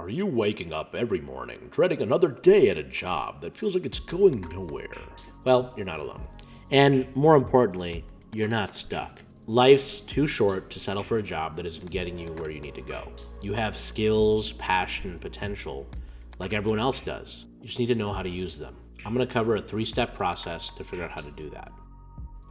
Are you waking up every morning dreading another day at a job that feels like it's going nowhere? Well, you're not alone. And more importantly, you're not stuck. Life's too short to settle for a job that isn't getting you where you need to go. You have skills, passion, and potential like everyone else does. You just need to know how to use them. I'm going to cover a 3-step process to figure out how to do that.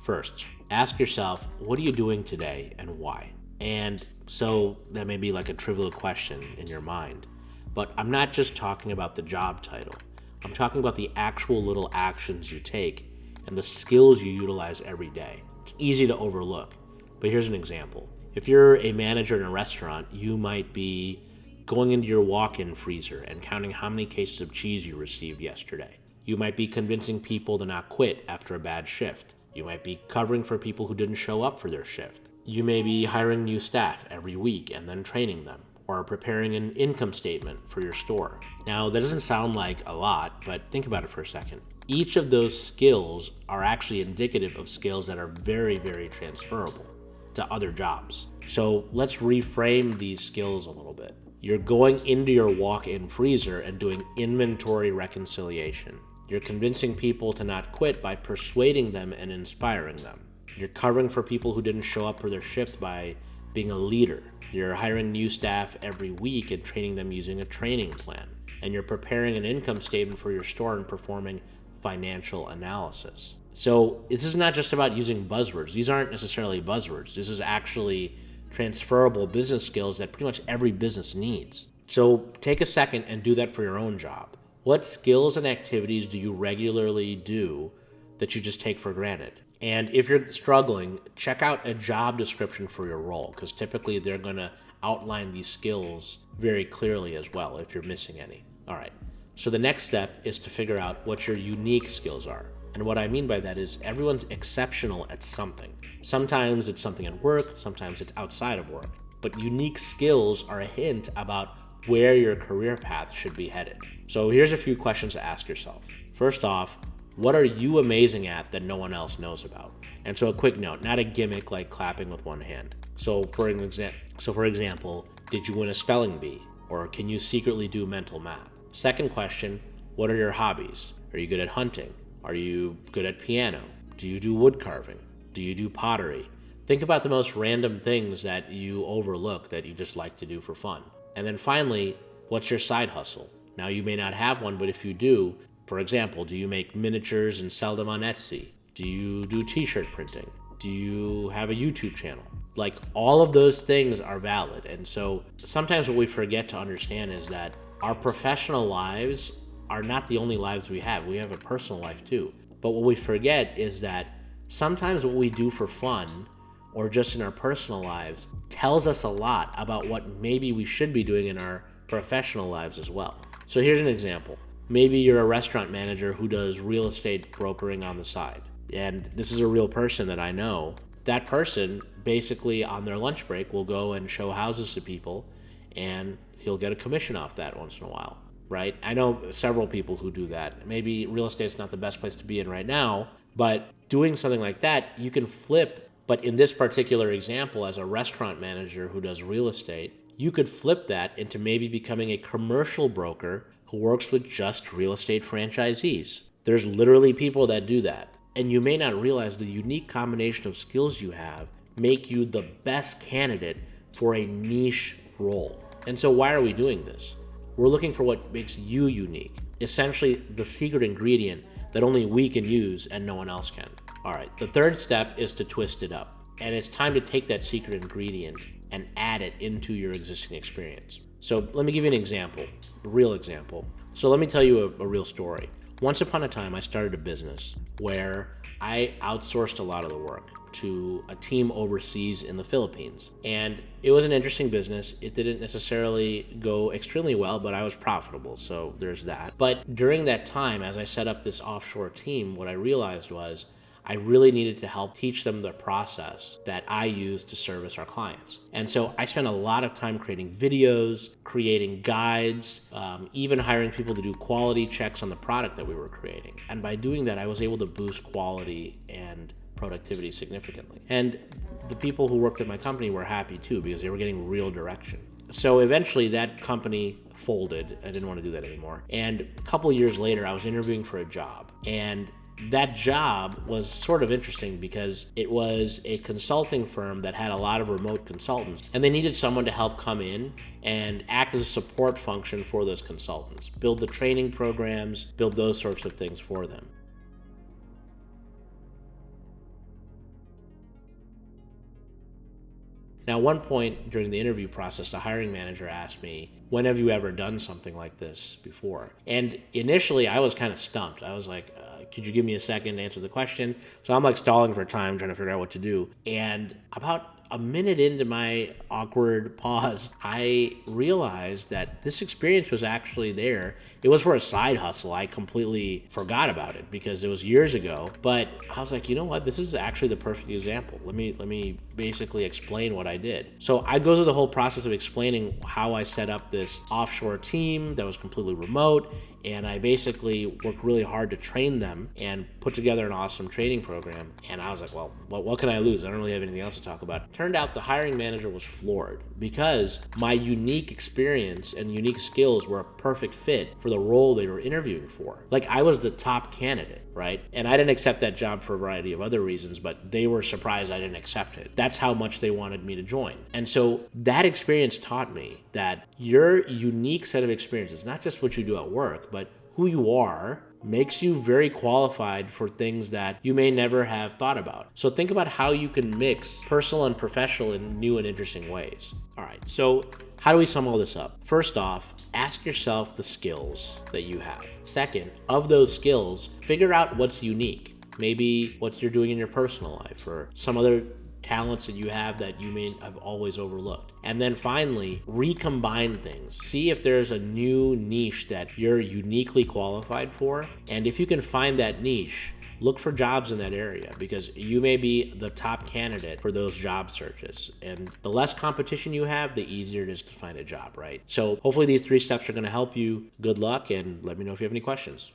First, ask yourself, what are you doing today and why? And so that may be like a trivial question in your mind, but I'm not just talking about the job title. I'm talking about the actual little actions you take and the skills you utilize every day. It's easy to overlook, but here's an example. If you're a manager in a restaurant, you might be going into your walk-in freezer and counting how many cases of cheese you received yesterday. You might be convincing people to not quit after a bad shift. You might be covering for people who didn't show up for their shift. You may be hiring new staff every week and then training them, or preparing an income statement for your store. Now, that doesn't sound like a lot, but think about it for a second. Each of those skills are actually indicative of skills that are very, very transferable to other jobs. So let's reframe these skills a little bit. You're going into your walk-in freezer and doing inventory reconciliation. You're convincing people to not quit by persuading them and inspiring them. You're covering for people who didn't show up for their shift by being a leader. You're hiring new staff every week and training them using a training plan. And you're preparing an income statement for your store and performing financial analysis. So this is not just about using buzzwords. These aren't necessarily buzzwords. This is actually transferable business skills that pretty much every business needs. So take a second and do that for your own job. What skills and activities do you regularly do that you just take for granted? And if you're struggling, check out a job description for your role, because typically they're going to outline these skills very clearly as well if you're missing any. All right, so the next step is to figure out what your unique skills are. And what I mean by that is everyone's exceptional at something. Sometimes it's something at work, sometimes it's outside of work. But unique skills are a hint about where your career path should be headed. So here's a few questions to ask yourself. First off, what are you amazing at that no one else knows about? And so a quick note, not a gimmick like clapping with one hand. So for example, did you win a spelling bee? Or can you secretly do mental math? Second question, what are your hobbies? Are you good at hunting? Are you good at piano? Do you do wood carving? Do you do pottery? Think about the most random things that you overlook that you just like to do for fun. And then finally, what's your side hustle? Now, you may not have one, but if you do, for example, do you make miniatures and sell them on Etsy? Do you do t-shirt printing? Do you have a YouTube channel? Like, all of those things are valid. And so sometimes what we forget to understand is that our professional lives are not the only lives we have. We have a personal life too. But what we forget is that sometimes what we do for fun or just in our personal lives tells us a lot about what maybe we should be doing in our professional lives as well. So here's an example. Maybe you're a restaurant manager who does real estate brokering on the side. And this is a real person that I know. That person basically on their lunch break will go and show houses to people, and he'll get a commission off that once in a while, right? I know several people who do that. Maybe real estate's not the best place to be in right now, but doing something like that, you can flip. But in this particular example, as a restaurant manager who does real estate, you could flip that into maybe becoming a commercial broker who works with just real estate franchisees. There's literally people that do that. And you may not realize the unique combination of skills you have make you the best candidate for a niche role. And so why are we doing this? We're looking for what makes you unique, essentially the secret ingredient that only we can use and no one else can. All right, the third step is to twist it up. And it's time to take that secret ingredient and add it into your existing experience. So let me give you an example, a real example. So let me tell you a real story. Once upon a time, I started a business where I outsourced a lot of the work to a team overseas in the Philippines. And it was an interesting business. It didn't necessarily go extremely well, but I was profitable, so there's that. But during that time, as I set up this offshore team, what I realized was I really needed to help teach them the process that I use to service our clients. And so I spent a lot of time creating videos, creating guides, even hiring people to do quality checks on the product that we were creating. And by doing that, I was able to boost quality and productivity significantly. And the people who worked at my company were happy too, because they were getting real direction. So eventually that company folded. I didn't want to do that anymore. And a couple of years later, I was interviewing for a job. And that job was sort of interesting because it was a consulting firm that had a lot of remote consultants, and they needed someone to help come in and act as a support function for those consultants, build the training programs, build those sorts of things for them. Now, at one point during the interview process, the hiring manager asked me, when have you ever done something like this before? And initially, I was kind of stumped. I was like, could you give me a second to answer the question? So I'm like stalling for time, trying to figure out what to do. And about a minute into my awkward pause, I realized that this experience was actually there. It was for a side hustle. I completely forgot about it because it was years ago. But I was like, you know what? This is actually the perfect example. Let me basically explain what I did. So I go through the whole process of explaining how I set up this offshore team that was completely remote. And I basically worked really hard to train them and put together an awesome training program. And I was like, well, what can I lose? I don't really have anything else to talk about. Turned out the hiring manager was floored because my unique experience and unique skills were a perfect fit for the role they were interviewing for. Like, I was the top candidate, right? And I didn't accept that job for a variety of other reasons, but they were surprised I didn't accept it. That's how much they wanted me to join. And so that experience taught me that your unique set of experiences, not just what you do at work, but who you are, makes you very qualified for things that you may never have thought about. So think about how you can mix personal and professional in new and interesting ways. All right, so how do we sum all this up? First off, ask yourself the skills that you have. Second, of those skills, figure out what's unique. Maybe what you're doing in your personal life or some other talents that you have that you may have always overlooked. And then finally, recombine things. See if there's a new niche that you're uniquely qualified for. And if you can find that niche, look for jobs in that area because you may be the top candidate for those job searches. And the less competition you have, the easier it is to find a job, right? So hopefully these 3 steps are going to help you. Good luck, and let me know if you have any questions.